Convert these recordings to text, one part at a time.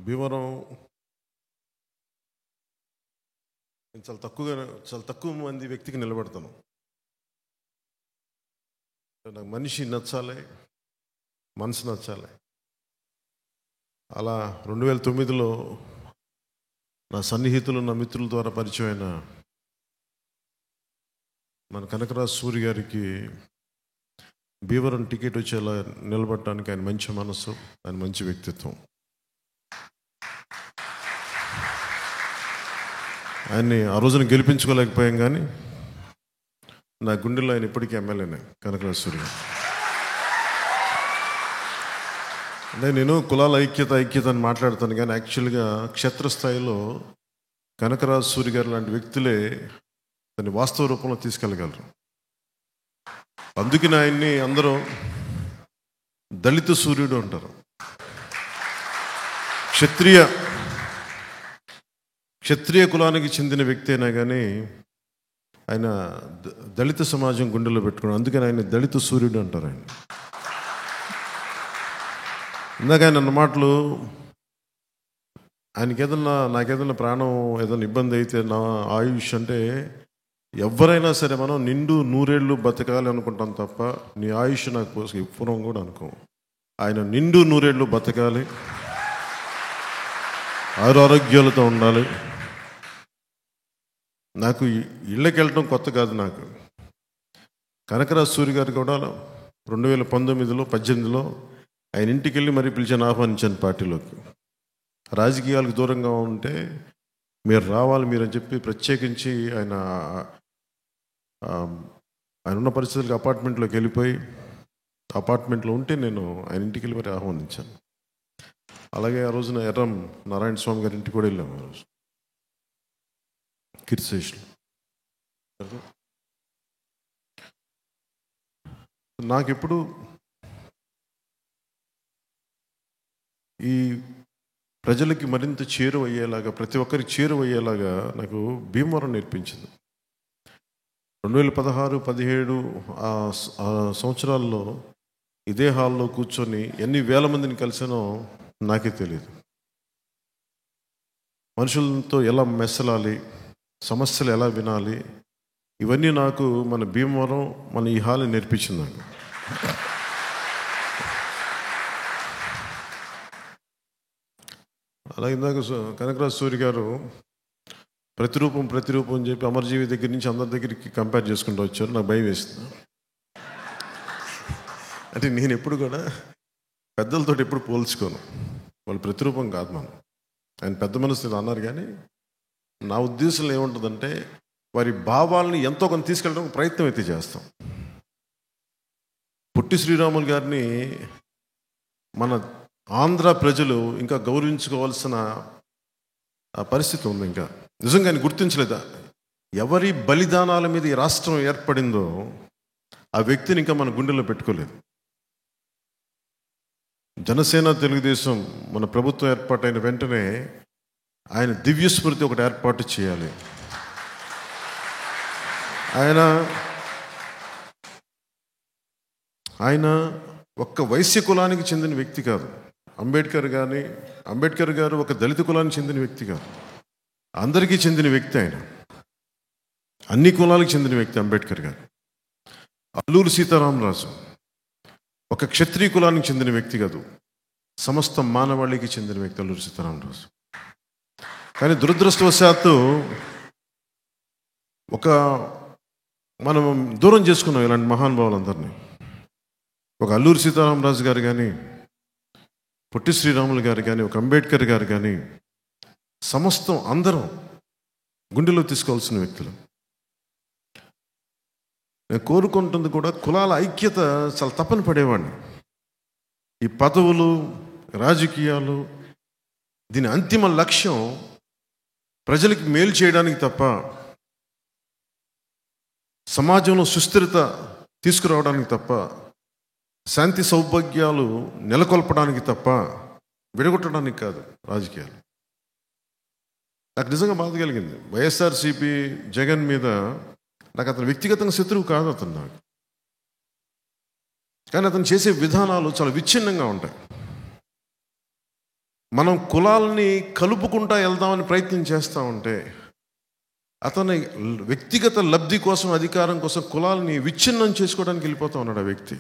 భీమవరం నేను చాలా తక్కువ మంది వ్యక్తికి నిలబడతాను. నాకు మనిషి నచ్చాలి, మనసు నచ్చాలి. అలా 2009లో నా సన్నిహితులు, నా మిత్రుల ద్వారా పరిచయమైన మన కనకరాజు సూరి గారికి భీమవరం టికెట్ వచ్చేలా నిలబడటానికి ఆయన మంచి మనసు, ఆయన మంచి వ్యక్తిత్వం. ఆయన్ని ఆ రోజున గెలిపించుకోలేకపోయాం, కానీ నా గుండెల్లో ఆయన ఇప్పటికీ ఎమ్మెల్యేనే, కనకరాజు సూరి గారు. అంటే నేను కులాల ఐక్యత అని మాట్లాడతాను, కానీ యాక్చువల్గా క్షేత్రస్థాయిలో కనకరాజు సూరి గారు లాంటి వ్యక్తులే దాన్ని వాస్తవ రూపంలో తీసుకెళ్ళగలరు. అందుకని ఆయన్ని అందరూ దళిత సూర్యుడు అంటారు. క్షత్రియ కులానికి చెందిన వ్యక్తి అయినా కానీ ఆయన దళిత సమాజం గుండెల్లో పెట్టుకున్నాడు. అందుకని ఆయన దళిత సూర్యుడు అంటారు. ఆయన ఇందాక ఆయన అన్న మాటలు, నాకేదన్నా ప్రాణం ఏదైనా ఇబ్బంది అయితే, నా ఆయుష్ అంటే ఎవరైనా సరే మనం నిండు 100 ఏళ్ళు బతకాలి అనుకుంటాం తప్ప నీ ఆయుష్ నాకు ఎప్పుడూ కూడా అనుకోం. ఆయన నిండు 100 ఏళ్ళు బతకాలి, ఆరోగ్యాలతో ఉండాలి. నాకు ఇళ్ళకి వెళ్ళటం కొత్త కాదు. నాకు కనకరాజు సూరి గారు కూడా 2019లో 18లో ఆయన ఇంటికి వెళ్ళి మరీ పిలిచాను, ఆహ్వానించాను పార్టీలోకి. రాజకీయాలకు దూరంగా ఉంటే మీరు రావాలి మీరు అని చెప్పి ప్రత్యేకించి ఆయన ఉన్న పరిస్థితులకు అపార్ట్మెంట్లోకి వెళ్ళిపోయి అపార్ట్మెంట్లో ఉంటే నేను ఆయన ఇంటికి వెళ్ళి మరి ఆహ్వానించాను. అలాగే ఆ రోజున ఎర్రం నారాయణ స్వామి గారి ఇంటికి కూడా వెళ్ళాము. ఆ రోజు కీర్తిశేషులు. నాకెప్పుడు ఈ ప్రజలకి మరింత చేరువయ్యేలాగా, ప్రతి ఒక్కరికి చేరువయ్యేలాగా నాకు భీమవరం నేర్పించింది. 2016, 17 ఆ సంవత్సరాల్లో ఇదే హాల్లో కూర్చొని ఎన్ని వేల మందిని కలిసానో నాకే తెలియదు. మనుషులతో ఎలా మెసలాలి, సమస్యలు ఎలా వినాలి, ఇవన్నీ నాకు మన భీమవరం, మన ఈ హాల్ నేర్పించింది నాకు. అలాగే ఇందాక కనకరాజు సూరి గారు ప్రతిరూపం అని చెప్పి అమరజీవి దగ్గర నుంచి అందరి దగ్గరికి కంపేర్ చేసుకుంటూ వచ్చారు. నాకు భయం వేస్తుంది. అంటే నేను ఎప్పుడు కూడా పెద్దలతో ఎప్పుడు పోల్చుకోను. వాళ్ళు ప్రతిరూపం కాదు మనం. ఆయన పెద్ద మనసు అన్నారు, కానీ నా ఉద్దేశంలో ఏముంటుందంటే వారి భావాలని ఎంతో కొంత తీసుకెళ్ళడానికి ప్రయత్నం అయితే చేస్తాం. పొట్టి శ్రీరాములు గారిని మన ఆంధ్ర ప్రజలు ఇంకా గౌరవించుకోవాల్సిన పరిస్థితి ఉంది. ఇంకా నిజంగా ఆయన గుర్తించలేదా? ఎవరి బలిదానాల మీద ఈ రాష్ట్రం ఏర్పడిందో ఆ వ్యక్తిని ఇంకా మన గుండెల్లో పెట్టుకోలేదు. జనసేన తెలుగుదేశం మన ప్రభుత్వం ఏర్పాటైన వెంటనే ఆయన దివ్య స్మృతి ఒకటి ఏర్పాటు చేయాలి. ఆయన ఒక్క వైశ్య కులానికి చెందిన వ్యక్తి కాదు. అంబేద్కర్ గారు ఒక దళిత కులానికి చెందిన వ్యక్తి కాదు, అందరికీ చెందిన వ్యక్తి. ఆయన అన్ని కులాలకు చెందిన వ్యక్తి అంబేద్కర్ గారు. అల్లూరి సీతారామరాజు ఒక క్షత్రియ కులానికి చెందిన వ్యక్తి కాదు, సమస్త మానవాళికి చెందిన వ్యక్తి అల్లూరి సీతారామరాజు. కానీ దురదృష్టవశాత్తు మనం దూరం చేసుకున్నాం ఇలాంటి మహానుభావులందరినీ. ఒక అల్లూరి సీతారామరాజు గారు కానీ, పొట్టి శ్రీరాములు గారు కానీ, ఒక అంబేద్కర్ గారు కానీ, సమస్తం అందరం గుండెలో తీసుకోవాల్సిన వ్యక్తులు. నేను కోరుకుంటుంది కూడా కులాల ఐక్యత చాలా తప్పని పడేవాడిని. ఈ పదవులు, రాజకీయాలు, దీని అంతిమ లక్ష్యం ప్రజలకి మేలు చేయడానికి తప్ప, సమాజంలో సుస్థిరత తీసుకురావడానికి తప్ప, శాంతి సౌభాగ్యాలు నెలకొల్పడానికి తప్ప విడగొట్టడానికి కాదు రాజకీయాలు. నాకు నిజంగా బాధ కలిగింది. వైఎస్ఆర్సీపీ జగన్ మీద నాకు అతను వ్యక్తిగతంగా శత్రువు కాదు అతను నాకు, కానీ అతను చేసే విధానాలు చాలా విచ్ఛిన్నంగా ఉంటాయి. మనం కులాలని కలుపుకుంటా వెళ్దామని ప్రయత్నం చేస్తూ ఉంటే అతని వ్యక్తిగత లబ్ధి కోసం, అధికారం కోసం కులాలని విచ్ఛిన్నం చేసుకోవడానికి వెళ్ళిపోతూ ఉన్నాడు ఆ వ్యక్తి.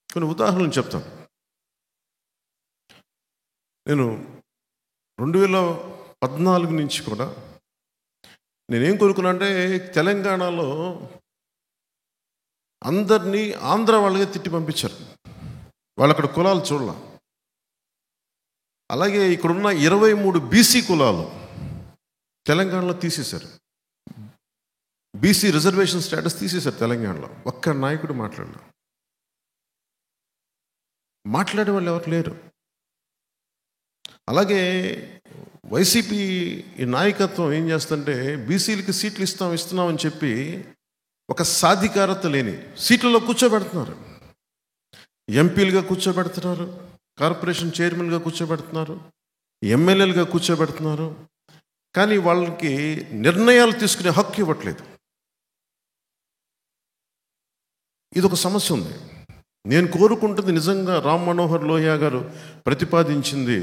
కొన్ని ఉదాహరణలు చెప్తాను. నేను 2014 నుంచి కూడా నేనేం కోరుకున్నా అంటే, తెలంగాణలో అందరినీ ఆంధ్ర వాళ్ళగా తిట్టి పంపించారు. వాళ్ళు అక్కడ కులాలు చూడాల. అలాగే ఇక్కడున్న 23 బీసీ కులాలు తెలంగాణలో తీసేశారు. బీసీ రిజర్వేషన్ స్టేటస్ తీసేశారు తెలంగాణలో. ఒక్క నాయకుడు మాట్లాడే వాళ్ళు ఎవరు లేరు. అలాగే వైసీపీ ఈ నాయకత్వం ఏం చేస్తుంటే, బీసీలకి సీట్లు ఇస్తున్నామని చెప్పి ఒక సాధికారత లేని సీట్లలో కూర్చోబెడుతున్నారు. ఎంపీలుగా కూర్చోబెడుతున్నారు, కార్పొరేషన్ చైర్మన్గా కూర్చోబెడుతున్నారు, ఎమ్మెల్యేలుగా కూర్చోబెడుతున్నారు. కానీ వాళ్ళకి నిర్ణయాలు తీసుకునే హక్కు ఇవ్వట్లేదు. ఇది ఒక సమస్య ఉంది. నేను కోరుకుంటుంది నిజంగా రామ్ మనోహర్ లోహియా గారు ప్రతిపాదించింది,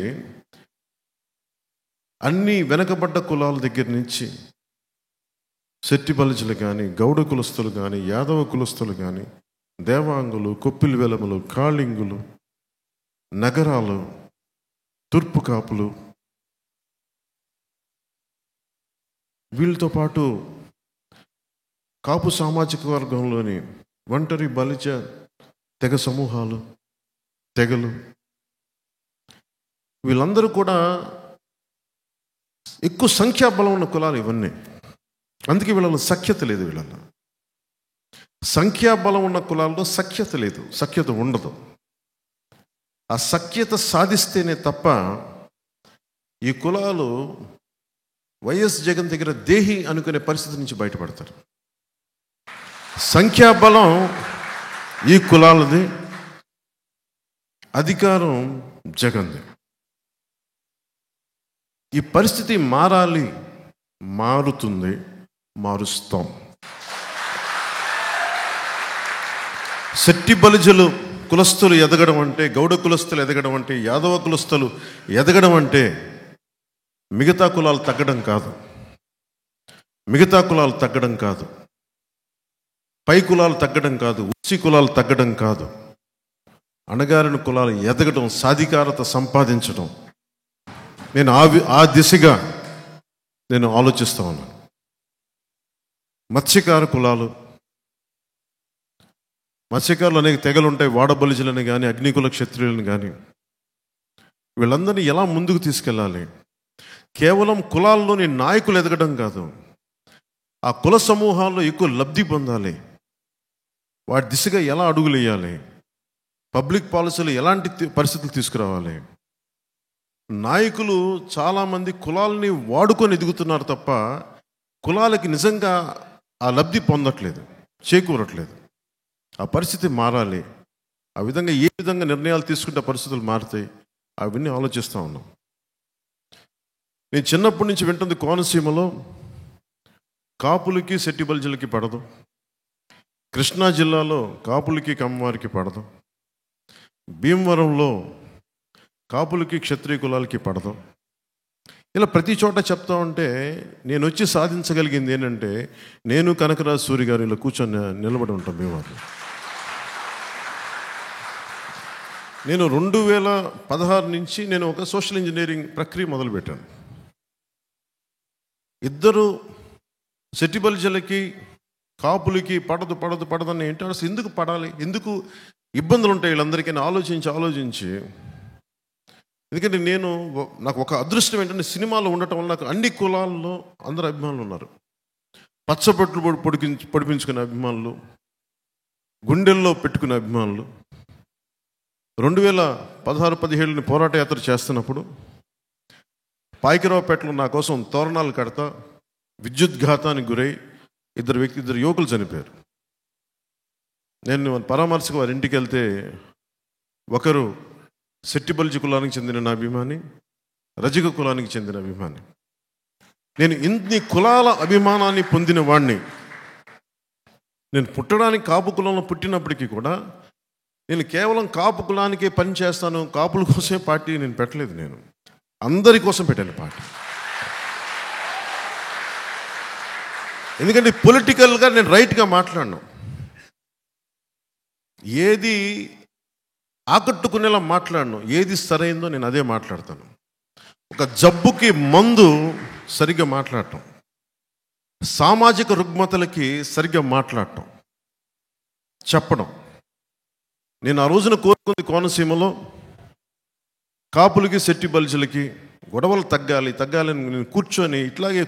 అన్ని వెనకబడ్డ కులాల దగ్గర నుంచి శెట్టి బలిజలు కానీ, గౌడ కులస్తులు కానీ, యాదవ కులస్తులు కానీ, దేవాంగులు, కొప్పిలి వెలములు, కాళింగులు, నగరాలు, తూర్పు కాపులు, వీళ్ళతో పాటు కాపు సామాజిక వర్గంలోని ఒంటరి బలిజ తెగ సమూహాలు, తెగలు, వీళ్ళందరూ కూడా ఎక్కువ సంఖ్యాబలం ఉన్న కులాలు ఇవన్నీ. అందుకే వీళ్ళలో సఖ్యత లేదు. వీళ్ళలో సంఖ్యాబలం ఉన్న కులాల్లో సఖ్యత లేదు, సఖ్యత ఉండదు. ఆ సఖ్యత సాధిస్తేనే తప్ప ఈ కులాలు వైఎస్ జగన్ దగ్గర దేహి అనుకునే పరిస్థితి నుంచి బయటపడతారు. సంఖ్యాబలం ఈ కులాలది, అధికారం జగన్ది. ఈ పరిస్థితి మారాలి, మారుతుంది, మారుస్తాం. శెట్టి బలిజలు కులస్తులు ఎదగడం అంటే, గౌడ కులస్తులు ఎదగడం అంటే, యాదవ కులస్తులు ఎదగడం అంటే మిగతా కులాలు తగ్గడం కాదు. మిగతా కులాలు తగ్గడం కాదు, పై కులాలు తగ్గడం కాదు, ఉచ్చి కులాలు తగ్గడం కాదు. అణగారిన కులాలు ఎదగడం, సాధికారత సంపాదించడం. నేను ఆ దిశగా నేను ఆలోచిస్తూ ఉన్నాను. మత్స్యకార కులాలు, మత్స్యకారులు అనేక తెగలు ఉంటాయి. వాడబలిజలని కానీ, అగ్నికుల క్షత్రియులను కానీ, వీళ్ళందరినీ ఎలా ముందుకు తీసుకెళ్ళాలి? కేవలం కులాల్లోని నాయకులు ఎదగడం కాదు, ఆ కుల సమూహాల్లో ఎక్కువ లబ్ధి పొందాలి. వాటి దిశగా ఎలా అడుగులు వేయాలి? పబ్లిక్ పాలసీలు ఎలాంటి పరిస్థితులు తీసుకురావాలి? నాయకులు చాలామంది కులాలని వాడుకొని ఎదుగుతున్నారు తప్ప కులాలకి నిజంగా ఆ లబ్ధి పొందట్లేదు, చేకూరట్లేదు. ఆ పరిస్థితి మారాలి. ఆ విధంగా ఏ విధంగా నిర్ణయాలు తీసుకుంటే పరిస్థితులు మారుతాయి, అవన్నీ ఆలోచిస్తూ ఉన్నాం. నేను చిన్నప్పటి నుంచి వింటుంది, కోనసీమలో కాపులకి శెట్టి బలిజలకి పడదు, కృష్ణా జిల్లాలో కాపులకి కమ్మవారికి పడదు, భీమవరంలో కాపులకి క్షత్రియ కులాలకి పడదు. ఇలా ప్రతి చోట చెప్తా ఉంటే నేను వచ్చి సాధించగలిగింది ఏంటంటే, నేను కనకరాజు సూరి గారు ఇలా కూర్చొని నిలబడి ఉంటాం భీమవరం. నేను 2016 నుంచి నేను ఒక సోషల్ ఇంజనీరింగ్ ప్రక్రియ మొదలుపెట్టాను. ఇద్దరు శెట్టి బలిజలకి కాపులకి పడదని ఏంటో, అసలు ఎందుకు పడాలి, ఎందుకు ఇబ్బందులు ఉంటాయి వీళ్ళందరికీ ఆలోచించి, ఎందుకంటే నాకు ఒక అదృష్టం ఏంటంటే, సినిమాలో ఉండటం వల్ల నాకు అన్ని కులాల్లో అందరు అభిమానులు ఉన్నారు. పచ్చబొట్లు పొడిపించుకునే అభిమానులు, గుండెల్లో పెట్టుకునే అభిమానులు. 2016-17 పోరాట యాత్ర చేస్తున్నప్పుడు పాయకరావుపేటలో నా కోసం తోరణాలు కడతా విద్యుద్ఘాతానికి గురై ఇద్దరు యువకులు చనిపోయారు. నేను పరామర్శకు వారి ఇంటికి వెళ్తే, ఒకరు శెట్టి బలిజ కులానికి చెందిన నా అభిమాని, రజక కులానికి చెందిన అభిమాని. నేను ఇన్ని కులాల అభిమానాన్ని పొందిన వాడిని. నేను పుట్టడానికి కాపు కులంలో పుట్టినప్పటికీ కూడా నేను కేవలం కాపు కులానికే పని చేస్తాను, కాపుల కోసమే పార్టీ నేను పెట్టలేదు. నేను అందరి కోసం పెట్టాను పార్టీ. ఎందుకంటే పొలిటికల్గా నేను రైట్గా మాట్లాడను, ఏది ఆకట్టుకునేలా మాట్లాడను, ఏది సరైందో నేను అదే మాట్లాడతాను. ఒక జబ్బుకి మందు సరిగ్గా మాట్లాడటం, సామాజిక రుగ్మతలకి సరిగ్గా మాట్లాడటం, చెప్పడం. నేను ఆ రోజున కోరుకుంది కోనసీమలో కాపులకి సెట్టి బల్జులకి గొడవలు తగ్గాలని నేను కూర్చొని ఇట్లాగే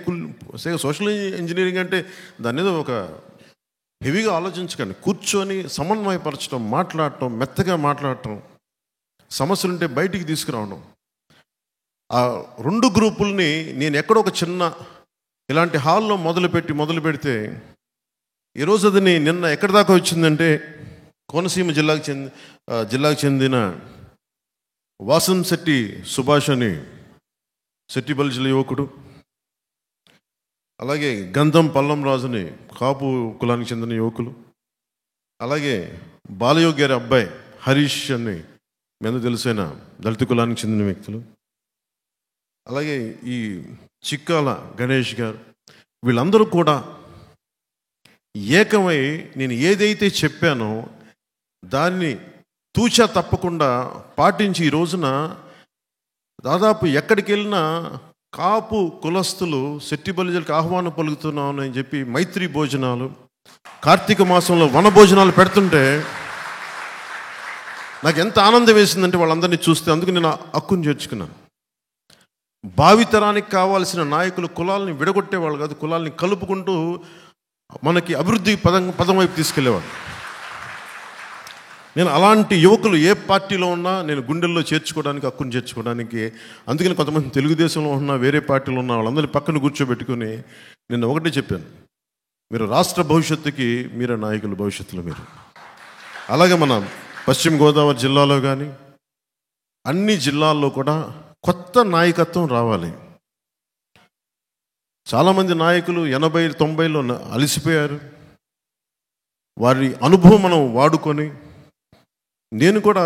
సోషల్ ఇంజనీరింగ్ అంటే దాని మీద ఒక హెవీగా ఆలోచించకండి. కూర్చొని సమన్వయపరచడం, మాట్లాడటం, మెత్తగా మాట్లాడటం, సమస్యలుంటే బయటికి తీసుకురావడం. ఆ రెండు గ్రూపుల్ని నేను ఎక్కడో ఒక చిన్న ఇలాంటి హాల్లో మొదలు పెడితే ఈరోజు అది నిన్న ఎక్కడి దాకా వచ్చిందంటే కోనసీమ జిల్లాకు చెందిన వాసంశెట్టి సుభాష్ అని శెట్టి బల్జుల యువకుడు, అలాగే గంధం పల్లం రాజుని కాపు కులానికి చెందిన యువకులు, అలాగే బాలయోగి గారి అబ్బాయి హరీష్ అని మీద తెలిసిన దళిత కులానికి చెందిన వ్యక్తులు, అలాగే ఈ చిక్కాల గణేష్ గారు, వీళ్ళందరూ కూడా ఏకమై నేను ఏదైతే చెప్పానో దాన్ని తూచా తప్పకుండా పాటించి ఈ రోజున దాదాపు ఎక్కడికి వెళ్ళినా కాపు కులస్తులు శెట్టి బల్జులకు ఆహ్వానం పలుకుతున్నాను అని చెప్పి మైత్రి భోజనాలు, కార్తీక మాసంలో వన భోజనాలు పెడుతుంటే నాకు ఎంత ఆనందం వేసిందంటే వాళ్ళందరినీ చూస్తే. అందుకు నేను హక్కును చేర్చుకున్నాను. భావితరానికి కావాల్సిన నాయకులు కులాలని విడగొట్టేవాళ్ళు కాదు, కులాలని కలుపుకుంటూ మనకి అభివృద్ధి పదం వైపు తీసుకెళ్లేవాడు. నేను అలాంటి యువకులు ఏ పార్టీలో ఉన్నా నేను గుండెల్లో చేర్చుకోవడానికి, హక్కును చేర్చుకోవడానికి. అందుకని కొంతమంది తెలుగుదేశంలో ఉన్నా, వేరే పార్టీలో ఉన్న వాళ్ళందరినీ పక్కన కూర్చోబెట్టుకుని నేను ఒకటే చెప్పాను, మీరు రాష్ట్ర భవిష్యత్తుకి మీరే నాయకులు, భవిష్యత్తులో మీరు. అలాగే మన పశ్చిమ గోదావరి జిల్లాలో కానీ అన్ని జిల్లాల్లో కూడా కొత్త నాయకత్వం రావాలి. చాలామంది నాయకులు 80-90లో అలసిపోయారు. వారి అనుభవం మనం వాడుకొని, నేను కూడా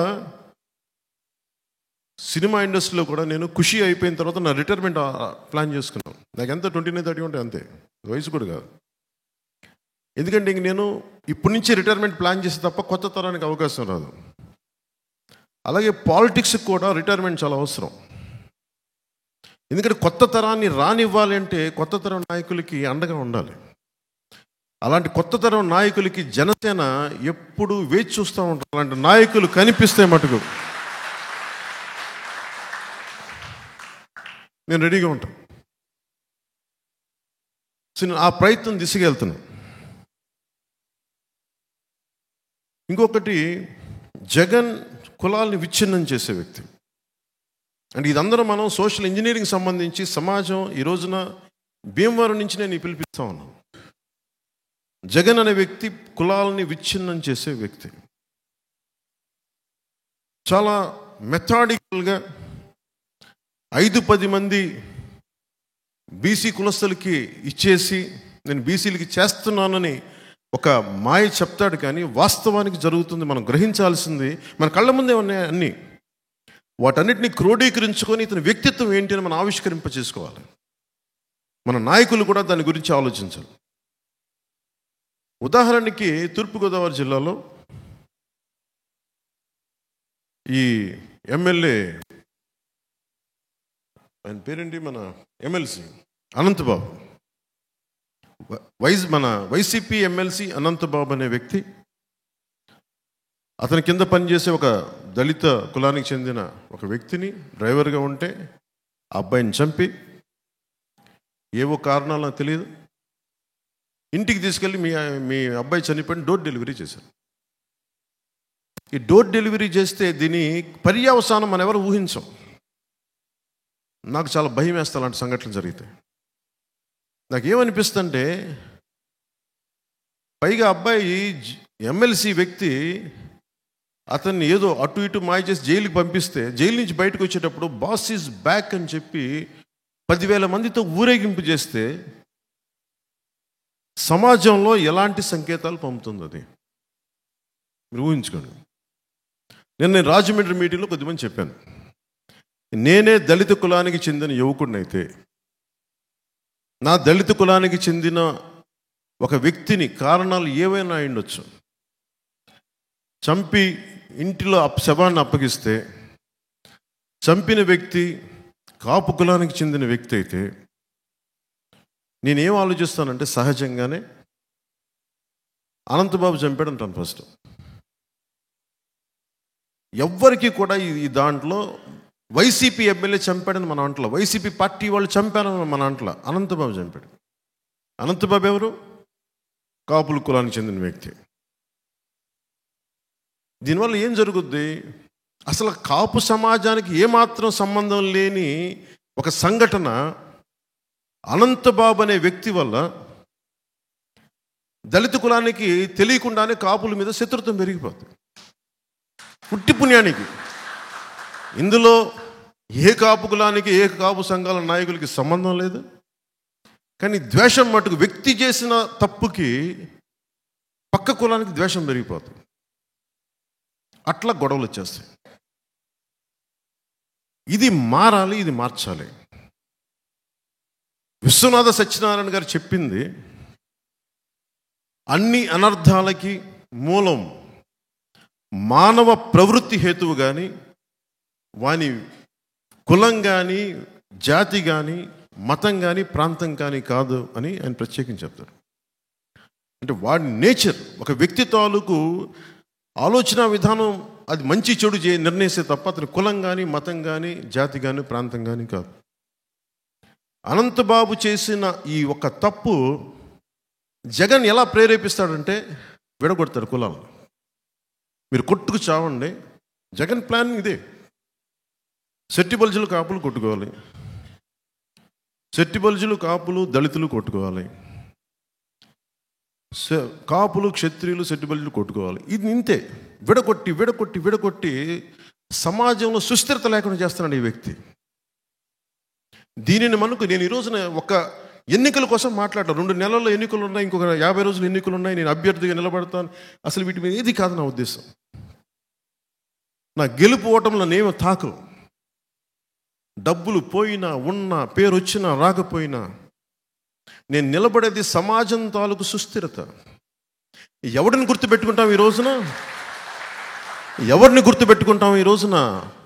సినిమా ఇండస్ట్రీలో కూడా నేను ఖుషి అయిపోయిన తర్వాత నా రిటైర్మెంట్ ప్లాన్ చేసుకున్నాను. నాకు ఎంత 29-30 ఉంటే అంతే, వయసు కూడా కాదు. ఎందుకంటే ఇంక నేను ఇప్పటి నుంచి రిటైర్మెంట్ ప్లాన్ చేస్తే తప్ప కొత్త తరానికి అవకాశం రాదు. అలాగే పాలిటిక్స్కి కూడా రిటైర్మెంట్ చాలా అవసరం. ఎందుకంటే కొత్త తరాన్ని రానివ్వాలి అంటే కొత్త తరం నాయకులకి అండగా ఉండాలి. అలాంటి కొత్త తరం నాయకులకి జనసేన ఎప్పుడు వేచి చూస్తూ ఉంటారు. అలాంటి నాయకులు కనిపిస్తే మటుకు నేను రెడీగా ఉంటాను. సో నేను ఆ ప్రయత్నం దిశగా వెళ్తున్నాను. ఇంకొకటి, జగన్ కులాల్ని విచ్ఛిన్నం చేసే వ్యక్తి. అంటే ఇదందరూ మనం సోషల్ ఇంజనీరింగ్ సంబంధించి సమాజం ఈ రోజున భీమవరం నుంచి నేను పిలిపిస్తా ఉన్నాను. జగన్ అనే వ్యక్తి కులాలని విచ్ఛిన్నం చేసే వ్యక్తి. చాలా మెథాడికల్గా 5-10 మంది బీసీ కులస్తులకి ఇచ్చేసి నేను బీసీలకి చేస్తున్నానని ఒక మాయ చెప్తాడు, కానీ వాస్తవానికి జరుగుతుంది. మనం గ్రహించాల్సింది మన కళ్ళ ముందే ఉన్నాయి అన్నీ. వాటన్నిటిని క్రోడీకరించుకొని ఇతని వ్యక్తిత్వం ఏంటి అని మనం ఆవిష్కరింప చేసుకోవాలి. మన నాయకులు కూడా దాని గురించి ఆలోచించాలి. ఉదాహరణకి తూర్పుగోదావరి జిల్లాలో ఈ ఎమ్మెల్యే, ఆయన పేరేంటి, మన ఎమ్మెల్సీ అనంతబాబు, మన వైసీపీ ఎమ్మెల్సీ అనంతబాబు అనే వ్యక్తి, అతని కింద పనిచేసే ఒక దళిత కులానికి చెందిన ఒక వ్యక్తిని డ్రైవర్గా ఉంటే ఆ అబ్బాయిని చంపి ఏవో కారణాలు నాకు తెలియదు ఇంటికి తీసుకెళ్ళి మీ అబ్బాయి చనిపోయిన డోర్ డెలివరీ చేశారు. ఈ డోర్ డెలివరీ చేస్తే దీని పర్యవసానం మనం ఎవరు ఊహించం. నాకు చాలా భయం వేస్తా అలాంటి సంఘటనలు జరిగితే. నాకేమనిపిస్తుంటే, పైగా అబ్బాయి ఎమ్మెల్సీ వ్యక్తి అతన్ని ఏదో అటు ఇటు మాయ చేసి జైలుకి పంపిస్తే, జైలు నుంచి బయటకు వచ్చేటప్పుడు బాస్ ఈజ్ బ్యాక్ అని చెప్పి 10,000 మందితో ఊరేగింపు చేస్తే సమాజంలో ఎలాంటి సంకేతాలు పంపుతుంది అది మీరు ఊహించుకోండి. నేను రాజమండ్రి మీటింగ్లో కొద్దిమంది చెప్పాను, నేనే దళిత కులానికి చెందిన యువకుడినైతే, నా దళిత కులానికి చెందిన ఒక వ్యక్తిని కారణాలు ఏవైనా అయ్యుండొచ్చు చంపి ఇంటిలో శవాన్ని అప్పగిస్తే, చంపిన వ్యక్తి కాపు కులానికి చెందిన వ్యక్తి అయితే నేనేం ఆలోచిస్తానంటే, సహజంగానే అనంతబాబు చంపాడు అంటాను ఫస్ట్. ఎవ్వరికి కూడా ఈ దాంట్లో వైసీపీ ఎమ్మెల్యే చంపాడని మన అంటలో, వైసీపీ పార్టీ వాళ్ళు చంపారని మన అంటలో. అనంతబాబు చంపాడు. అనంతబాబు ఎవరు? కాపుల కులానికి చెందిన వ్యక్తి. దీనివల్ల ఏం జరుగుద్ది? అసలు కాపు సమాజానికి ఏమాత్రం సంబంధం లేని ఒక సంఘటన అనంతబాబు అనే వ్యక్తి వల్ల దళిత కులానికి తెలియకుండానే కాపుల మీద శత్రుత్వం పెరిగిపోతుంది. పుట్టి పుణ్యానికి ఇందులో ఏ కాపు కులానికి, ఏ కాపు సంఘాల నాయకులకి సంబంధం లేదు. కానీ ద్వేషం మటుకు వ్యక్తి చేసిన తప్పుకి పక్క కులానికి ద్వేషం పెరిగిపోతుంది. అట్లా గొడవలు వచ్చేస్తాయి. ఇది మారాలి, ఇది మార్చాలి. విశ్వనాథ సత్యనారాయణ గారు చెప్పింది, అన్ని అనర్థాలకి మూలం మానవ ప్రవృత్తి హేతువు కానీ, వాని కులం కానీ, జాతి కానీ, మతం కానీ, ప్రాంతం కానీ కాదు అని ఆయన ప్రత్యేకించి చెప్తారు. అంటే వాడి నేచర్, ఒక వ్యక్తి తాలూకు ఆలోచన విధానం అది మంచి చెడు నిర్ణయిస్తే తప్ప అతని కులం కానీ, మతం కానీ, జాతి కానీ, ప్రాంతం కానీ కాదు. అనంతబాబు చేసిన ఈ ఒక తప్పు జగన్ ఎలా ప్రేరేపిస్తాడంటే, విడగొడతాడు కులాలను. మీరు కొట్టుకు చావండి. జగన్ ప్లాన్ ఇదే. సెట్టి బల్జులు కాపులు కొట్టుకోవాలి, సెట్టి బల్జులు కాపులు దళితులు కొట్టుకోవాలి, కాపులు క్షత్రియులు సెట్టి బల్జులు కొట్టుకోవాలి. ఇది ఇంతే. విడగొట్టి విడగొట్టి విడగొట్టి సమాజంలో సుస్థిరత లేకుండా చేస్తున్నాడు ఈ వ్యక్తి. దీనిని నేను ఈ రోజున ఒక ఎన్నికల కోసం మాట్లాడతాను. 2 నెలల్లో ఎన్నికలు ఉన్నాయి, ఇంకొక 50 రోజులు ఎన్నికలు ఉన్నాయి, నేను అభ్యర్థిగా నిలబడతాను. అసలు వీటి మీద ఏది కాదు నా ఉద్దేశం. నా గెలుపు ఓటంలో నేమో తాకు. డబ్బులు పోయినా, ఉన్నా, పేరు వచ్చినా రాకపోయినా నేను నిలబడేది సమాజం తాలూకు సుస్థిరత. ఎవరిని గుర్తుపెట్టుకుంటాం ఈ రోజున? ఎవరిని గుర్తుపెట్టుకుంటాం ఈ రోజున?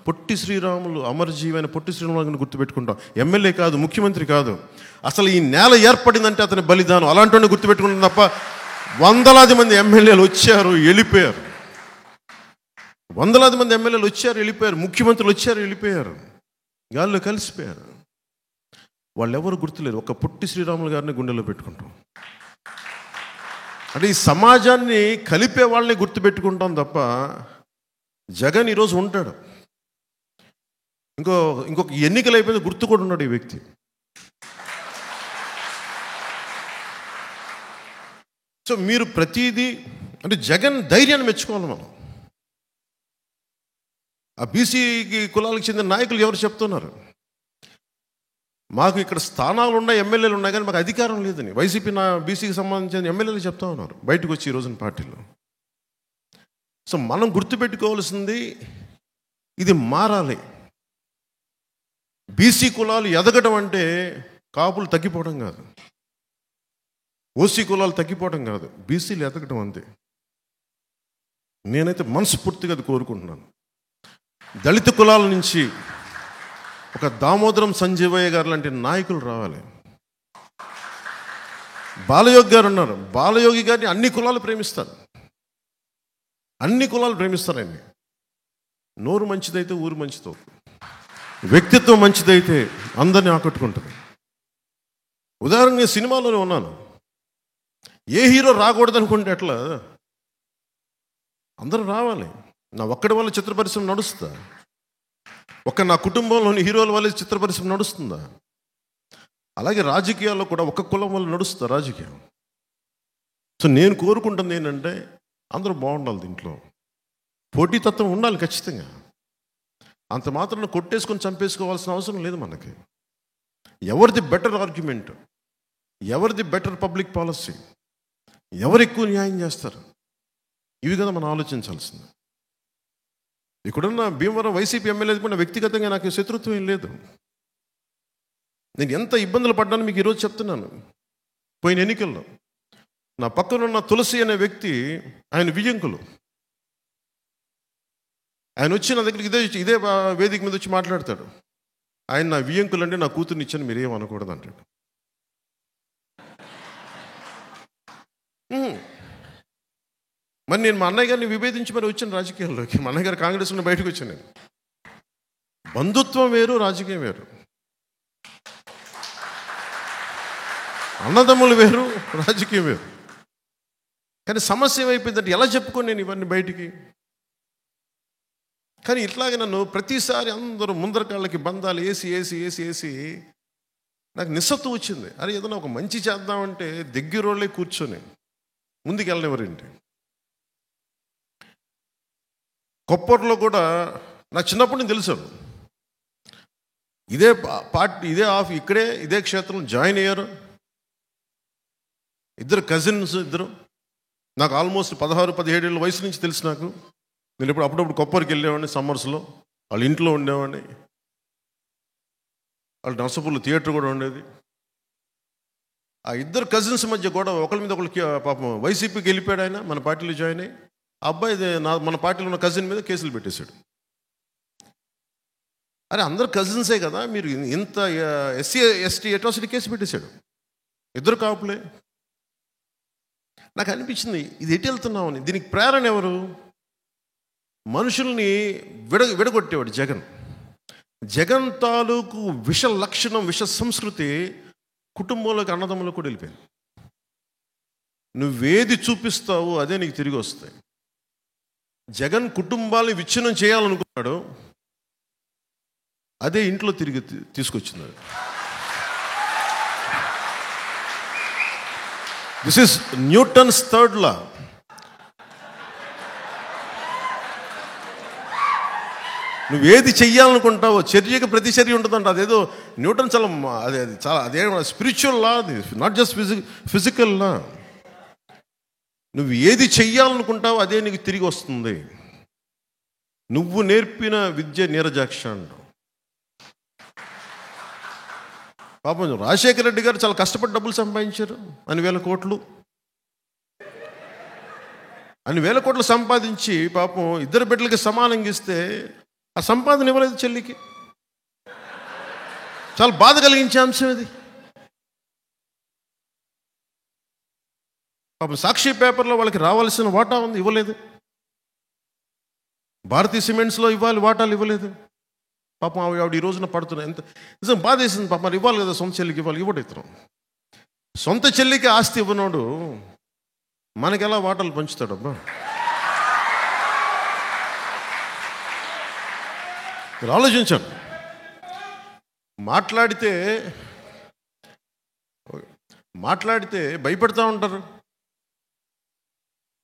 పొట్టి శ్రీరాములు, అమరజీవైన పొట్టి శ్రీరాములు గుర్తుపెట్టుకుంటాం. ఎమ్మెల్యే కాదు, ముఖ్యమంత్రి కాదు. అసలు ఈ నేల ఏర్పడిందంటే అతని బలిదానం. అలాంటి గుర్తుపెట్టుకుంటాం తప్ప వందలాది మంది ఎమ్మెల్యేలు వచ్చారు, వెళ్ళిపోయారు. వందలాది మంది ఎమ్మెల్యేలు వచ్చారు, వెళ్ళిపోయారు. ముఖ్యమంత్రులు వచ్చారు, వెళ్ళిపోయారు. గాల్లో కలిసిపోయారు. వాళ్ళు ఎవరు గుర్తులేరు. ఒక పొట్టి శ్రీరాములు గారిని గుండెలో పెట్టుకుంటాం. అంటే ఈ సమాజాన్ని కలిపే వాళ్ళని గుర్తుపెట్టుకుంటాం తప్ప జగన్ ఈరోజు ఉంటాడు, ఇంకొక ఎన్నికలు అయిపోయింది గుర్తు కూడా ఉన్నాడు ఈ వ్యక్తి. సో మీరు ప్రతిదీ అంటే జగన్ ధైర్యాన్ని మెచ్చుకోవాలి మనం. ఆ బీసీకి కులాలకు చెందిన నాయకులు ఎవరు చెప్తున్నారు, మాకు ఇక్కడ స్థానాలు ఉన్నాయి, ఎమ్మెల్యేలు ఉన్నాయి, కానీ మాకు అధికారం లేదని వైసీపీ బీసీకి సంబంధించిన ఎమ్మెల్యేలు చెప్తా ఉన్నారు బయటకు వచ్చి ఈ రోజున పార్టీలో. సో మనం గుర్తుపెట్టుకోవాల్సింది ఇది మారాలి. బీసీ కులాలు ఎదగడం అంటే కాపులు తగ్గిపోవడం కాదు, ఓసీ కులాలు తగ్గిపోవడం కాదు, బీసీలు ఎదగడం అంతే. నేనైతే మనస్ఫూర్తిగా అది కోరుకుంటున్నాను. దళిత కులాల నుంచి ఒక దామోదరం సంజీవయ్య గారు లాంటి నాయకులు రావాలి. బాలయోగి గారు ఉన్నారు. బాలయోగి గారిని అన్ని కులాలు ప్రేమిస్తారు, అన్ని కులాలు ప్రేమిస్తారండి. నోరు మంచిదైతే ఊరు మంచిదవుతుంది, వ్యక్తిత్వం మంచిదైతే అందరినీ ఆకట్టుకుంటుంది. ఉదాహరణ నేను సినిమాలోనే ఉన్నాను. ఏ హీరో రాకూడదు అనుకుంటే ఎట్లా? అందరూ రావాలి. నా ఒక్కడి వల్ల చిత్ర పరిశ్రమ నడుస్తుందా? నా కుటుంబంలోని హీరోల వల్ల చిత్ర పరిశ్రమ నడుస్తుందా? అలాగే రాజకీయాల్లో కూడా ఒక కులం వల్ల నడుస్తుందా రాజకీయం? సో నేను కోరుకుంటుంది ఏంటంటే అందరూ బాగుండాలి. దీంట్లో పోటీతత్వం ఉండాలి ఖచ్చితంగా. అంత మాత్రం కొట్టేసుకొని చంపేసుకోవాల్సిన అవసరం లేదు మనకి. ఎవరిది బెటర్ ఆర్గ్యుమెంట్, ఎవరిది బెటర్ పబ్లిక్ పాలసీ, ఎవరు ఎక్కువ న్యాయం చేస్తారు, ఇవి కదా మనం ఆలోచించాల్సింది. ఇక్కడున్న భీమవరం వైసీపీ ఎమ్మెల్యే కూడా వ్యక్తిగతంగా నాకు శత్రుత్వం ఏం లేదు. నేను ఎంత ఇబ్బందులు పడ్డాను మీకు ఈరోజు చెప్తున్నాను. పోయిన ఎన్నికల్లో నా పక్కనున్న తులసి అనే వ్యక్తి, ఆయన వియ్యంకులు, ఆయన వచ్చి నా దగ్గరికి ఇదే వేదిక మీద వచ్చి మాట్లాడతాడు. ఆయన నా వియ్యంకులు అంటే నా కూతుర్ని ఇచ్చాను, మీరేం అనకూడదు అంటాడు. మరి నేను మా అన్నయ్య గారిని విభేదించి మరి వచ్చాను రాజకీయాల్లోకి. మా అన్నయ్య గారు కాంగ్రెస్ నుండి బయటకు వచ్చాను. నేను బంధుత్వం వేరు, రాజకీయం వేరు. అన్నదమ్ములు వేరు, రాజకీయం వేరు. కానీ సమస్య ఏమైపోయిందంటే ఎలా చెప్పుకోను నేను ఇవన్నీ బయటికి. కానీ ఇట్లాగే నన్ను ప్రతిసారి అందరూ ముందర కాళ్ళకి బంధాలు వేసి వేసి వేసి వేసి నాకు నిస్సత్వం వచ్చింది. అరే ఏదైనా ఒక మంచి చేద్దామంటే దగ్గరోళ్ళే కూర్చొని ముందుకు వెళ్ళనివ్వరండి. కొప్పట్లో కూడా నాకు చిన్నప్పటి నుంచి తెలుసు, ఇదే పార్టీ ఇదే క్షేత్రంలో జాయిన్ అయ్యారు ఇద్దరు కజిన్స్. నాకు ఆల్మోస్ట్ 16-17 ఏళ్ళ వయసు నుంచి తెలుసు నాకు. నేను అప్పుడప్పుడు కొప్పరికి వెళ్ళేవాడిని సమ్మర్స్లో, వాళ్ళ ఇంట్లో ఉండేవాడిని. వాళ్ళ నర్సపూర్లో థియేటర్ కూడా ఉండేది. ఆ ఇద్దరు కజిన్స్ మధ్య కూడా ఒకరి మీద ఒకరికి పాపం వైసీపీకి వెళ్ళిపోయాడు ఆయన, మన పార్టీలో జాయిన్ అయ్యి. ఆ అబ్బాయి మన పార్టీలో ఉన్న కజిన్ మీద కేసులు పెట్టేశాడు. అరే అందరు కజిన్సే కదా, మీరు ఇంత SC/ST అట్రాసిటీ కేసు పెట్టేశాడు. ఇద్దరు కాపులే. నాకు అనిపించింది ఇది ఎటు వెళ్తున్నామని. దీనికి ప్రేరణ ఎవరు? మనుషుల్ని విడగొట్టేవాడు జగన్ తాలూకు విష లక్షణం, విష సంస్కృతి కుటుంబంలోకి, అన్నదమ్ములకు కూడా వెళ్ళిపోయింది. నువ్వేది చూపిస్తావో అదే నీకు తిరిగి వస్తాయి. జగన్ కుటుంబాన్ని విచ్ఛిన్నం చేయాలనుకున్నాడు, అదే ఇంట్లో తిరిగి తీసుకొచ్చింది. This is Newton's third law. నువ్వేది చెయ్యాలనుకుంటావో చర్యకి ప్రతిచర్య ఉంటుందంట. అదేదో న్యూటన్ అదే స్పిరిచువల్ లా, అది నాట్ జస్ట్ ఫిజికల్ లా. నువ్వు ఏది చెయ్యాలనుకుంటావో అదే నీకు తిరిగి వస్తుంది. నువ్వు నేర్పిన విద్య నీరజాక్ష అంటావు. పాపం రాజశేఖర రెడ్డి గారు చాలా కష్టపడి డబ్బులు సంపాదించారు, అన్ని వేల కోట్లు సంపాదించి పాపం ఇద్దరు బిడ్డలకి సమానంగా ఇస్తే ఆ సంపాదన ఇవ్వలేదు చెల్లికి. చాలా బాధ కలిగించే అంశం ఇది. పాపం సాక్షి పేపర్లో వాళ్ళకి రావాల్సిన వాటా ఉంది, ఇవ్వలేదు. భారతీయ సిమెంట్స్లో వాటాలు ఇవ్వలేదు. పాపం ఆవిడ ఈ రోజున పడుతున్నాయి. ఎంత నిజం బాధ వేసింది. పాపం మరి ఇవ్వాలి కదా, సొంత చెల్లికి ఇవ్వడు ఇతను. సొంత చెల్లికి ఆస్తి ఇవ్వనోడు మనకెలా వాటాలు పంచుతాడబ్బా? మీరు ఆలోచించాను. మాట్లాడితే భయపెడతా ఉంటారు.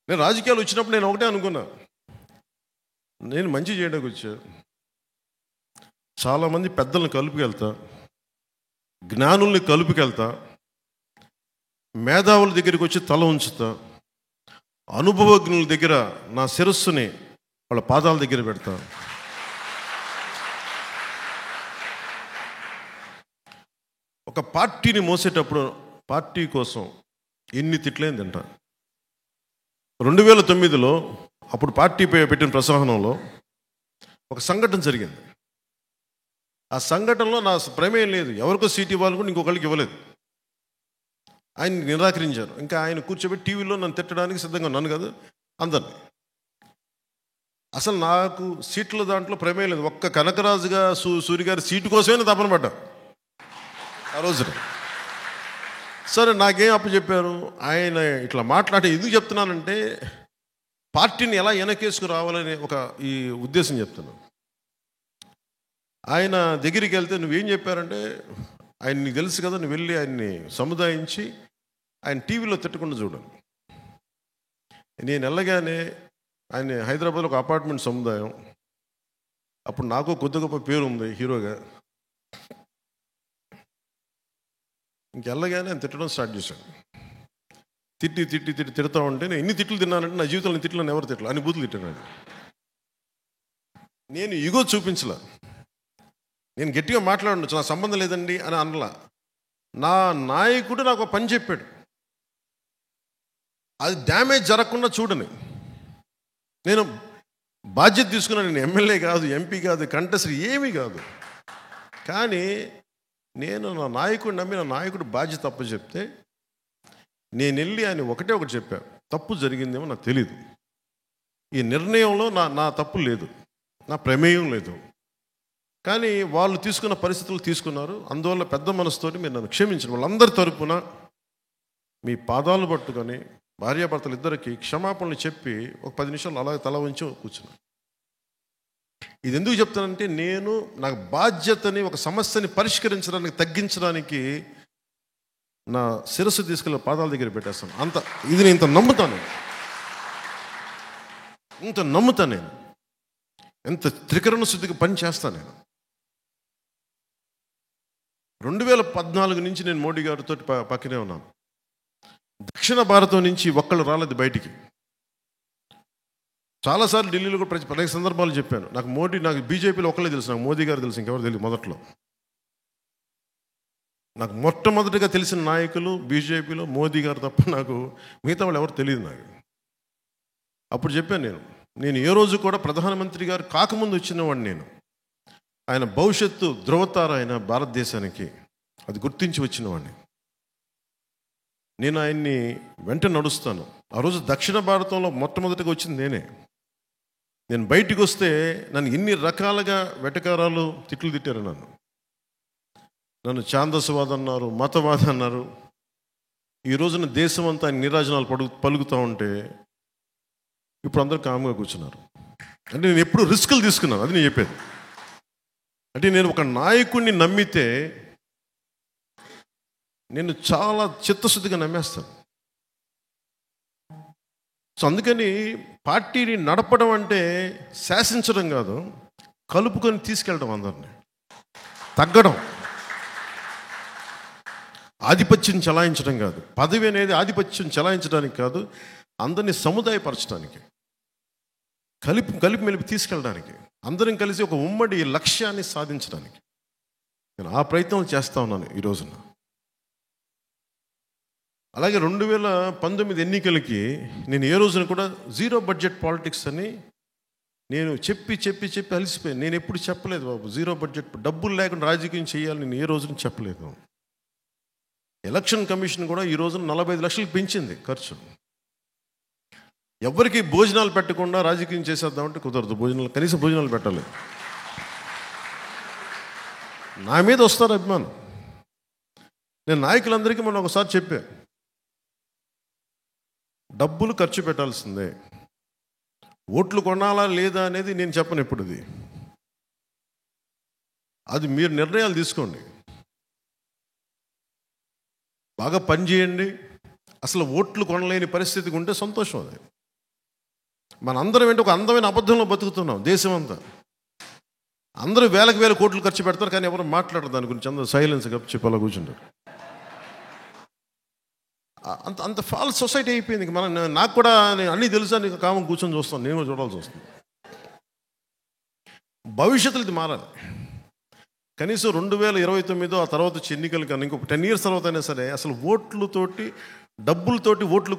నేను రాజకీయాలు వచ్చినప్పుడు నేను ఒకటే అనుకున్నా, నేను మంచి చేయడానికి వచ్చా. చాలామంది పెద్దలను కలుపుకెళ్తా, జ్ఞానుల్ని కలుపుకెళ్తా, మేధావుల దగ్గరికి వచ్చి తల ఉంచుతా, అనుభవజ్ఞుల దగ్గర నా శిరస్సుని వాళ్ళ పాదాల దగ్గర పెడతా. ఒక పార్టీని మోసేటప్పుడు పార్టీ కోసం ఎన్ని తిట్లేని తింటా. 2009లో అప్పుడు పార్టీ పెట్టిన ప్రసంగంలో ఒక సంఘటన జరిగింది. ఆ సంఘటనలో నా ప్రమేయం లేదు, ఎవరికో సీట్ ఇవ్వాలి కూడా ఇంకొకరికి ఇవ్వలేదు. ఆయన నిరాకరించారు. ఇంకా ఆయన కూర్చోబెట్టి టీవీలో నన్ను తిట్టడానికి సిద్ధంగా, నన్ను కాదు అందరినీ. అసలు నాకు సీట్ల దాంట్లో ప్రమేయం లేదు. ఒక్క కనకరాజుగా సూరి గారి సీటు కోసమే తపన పడ్డా ఆ రోజున. సరే నాకేం అప్పచెప్పారు, ఆయన ఇట్లా మాట్లాడి ఎందుకు చెప్తున్నానంటే పార్టీని ఎలా వెనకేసుకు రావాలనే ఒక ఈ ఉద్దేశం చెప్తున్నాను. ఆయన దగ్గరికి వెళ్తే నువ్వేం చెప్పారంటే, ఆయన నీకు తెలుసు కదా, నువ్వు వెళ్ళి ఆయన్ని సముదాయించి ఆయన టీవీలో తిట్టకుండా చూడాలి. నేను వెళ్ళగానే ఆయన హైదరాబాద్లో ఒక అపార్ట్మెంట్ సముదాయం, అప్పుడు నాకు కొద్ది గొప్ప పేరు ఉంది హీరోగా. ఇంకెళ్ళగానే ఆయన తిట్టడం స్టార్ట్ చేశాడు. తిడతా ఉంటే నేను ఎన్ని తిట్లు తిన్నానంటే నా జీవితంలో తిట్లు ఎవరు తిట్టలు అన్ని బూతులు తిట్టాను. నేను ఇగో చూపించలా, నేను గట్టిగా మాట్లాడచ్చు, నా సంబంధం లేదండి అని అనలా. నా నాయకుడు నాకు ఒక పని చెప్పాడు, అది డ్యామేజ్ జరగకుండా చూడని నేను బాధ్యత తీసుకున్నాను. నేను ఎమ్మెల్యే కాదు, ఎంపీ కాదు, కంటెస్టర్ ఏమీ కాదు. కానీ నేను నా నాయకుడు నమ్మి నా నాయకుడు బాధ్యత తప్పు చెప్తే నేను వెళ్ళి ఆయన ఒకటి చెప్పాను, తప్పు జరిగిందేమో నాకు తెలీదు, ఈ నిర్ణయంలో నా తప్పు లేదు, నా ప్రమేయం లేదు, కానీ వాళ్ళు తీసుకున్న పరిస్థితులు తీసుకున్నారు, అందువల్ల పెద్ద మనసుతోటి మీరు నన్ను క్షమించండి. వాళ్ళందరి తరపున మీ పాదాలు పట్టుకొని భార్యాభర్తలు ఇద్దరికి క్షమాపణలు చెప్పి ఒక 10 నిమిషాలు అలాగే తల వంచి కూర్చున్నాను. ఇది ఎందుకు చెప్తానంటే, నేను నాకు బాధ్యతని, ఒక సమస్యని పరిష్కరించడానికి, తగ్గించడానికి నా శిరస్సు తీసుకెళ్ళి పాదాల దగ్గర పెట్టేస్తాను. ఇది నేను ఇంత నమ్ముతాను నేను, ఎంత త్రికరణ శుద్ధికి పని చేస్తాను నేను. 2014 నుంచి నేను మోడీ గారితో పక్కనే ఉన్నాను. దక్షిణ భారతం నుంచి ఒక్కళ్ళు రాలేదు బయటికి. చాలాసార్లు ఢిల్లీలో కూడా అనేక సందర్భాలు చెప్పాను, నాకు బీజేపీలో ఒకళ్ళే తెలుసు, నాకు మోదీ గారు తెలుసు, ఇంకెవరు తెలియదు. మొదట్లో నాకు మొట్టమొదటిగా తెలిసిన నాయకులు బీజేపీలో మోదీ గారు తప్ప నాకు మిగతా వాళ్ళు ఎవరు తెలియదు నాకు. అప్పుడు చెప్పాను, నేను ఏ రోజు కూడా ప్రధానమంత్రి గారు కాకముందు వచ్చినవాడిని నేను. ఆయన భవిష్యత్తు ధృవతార ఆయన భారతదేశానికి, అది గుర్తించి వచ్చినవాడిని నేను. ఆయన్ని వెంట నడుస్తాను. ఆ రోజు దక్షిణ భారతంలో మొట్టమొదటిగా వచ్చింది నేనే. నేను బయటికి వస్తే నన్ను ఎన్ని రకాలుగా వెటకారాలు, తిట్లు తిట్టారు. నన్ను ఛాందసవాద అన్నారు, మతవాద అన్నారు. ఈ రోజున దేశం అంతా ఆయన నీరాజనాలు పలుకుతూ ఉంటే ఇప్పుడు అందరూ కామ్గా కూర్చున్నారు. అంటే నేను ఎప్పుడు రిస్కులు తీసుకున్నాను, అది నేను చెప్పేది. అంటే నేను ఒక నాయకుడిని నమ్మితే నేను చాలా చిత్తశుద్ధిగా నమ్మేస్తాను. సో అందుకని పార్టీని నడపడం అంటే శాసించడం కాదు, కలుపుకొని తీసుకెళ్ళడం, అందరినీ తగ్గడం, ఆధిపత్యం చెలాయించడం కాదు. పదవి అనేది ఆధిపత్యం చెలాయించడానికి కాదు, అందరినీ సముదాయపరచడానికి, కలిపి మెలిపి తీసుకెళ్ళడానికి, అందరం కలిసి ఒక ఉమ్మడి లక్ష్యాన్ని సాధించడానికి నేను ఆ ప్రయత్నం చేస్తూ ఉన్నాను ఈ రోజున. అలాగే 2019 ఎన్నికలకి నేను ఏ రోజున కూడా జీరో బడ్జెట్ పాలిటిక్స్ అని నేను చెప్పి అలసిపోయాను. నేను ఎప్పుడు చెప్పలేదు బాబు, జీరో బడ్జెట్, డబ్బులు లేకుండా రాజకీయం చేయాలి నేను ఏ రోజున చెప్పలేదు. ఎలక్షన్ కమిషన్ కూడా ఈ రోజున 45 లక్షలకు పెంచింది ఖర్చు. ఎవరికి భోజనాలు పెట్టకుండా రాజకీయం చేసేద్దామంటే కుదరదు. కనీసం భోజనాలు పెట్టాలి. నా మీద వస్తారు అభిమానం. నేను నాయకులందరికీ మొన్న ఒకసారి చెప్పా, డబ్బులు ఖర్చు పెట్టాల్సిందే, ఓట్లు కొనాలా లేదా అనేది నేను చెప్పను. ఎప్పుడు అది మీరు నిర్ణయాలు తీసుకోండి, బాగా పనిచేయండి. అసలు ఓట్లు కొనలేని పరిస్థితికి ఉంటే సంతోషం. అది మనందరం ఏంటి, ఒక అందమైన అబద్ధంలో బతుకుతున్నాం. దేశం అంతా అందరూ వేల కోట్లు ఖర్చు పెడతారు, కానీ ఎవరు మాట్లాడరు దాని గురించి. అందరూ సైలెన్స్ గప్ చెప్పి అలా కూర్చుంటారు. అంత ఫాల్స్ సొసైటీ అయిపోయింది. నాకు కూడా అన్నీ తెలుసా, నీకు కామం కూర్చొని చూస్తాను, నేను చూడాల్సి వస్తుంది. భవిష్యత్తులో ఇది మారాలి. కనీసం 2029 ఆ తర్వాత వచ్చే ఎన్నికలు కానీ ఇంకొక 10 years తర్వాత అయినా సరే అసలు డబ్బులతోటి ఓట్లు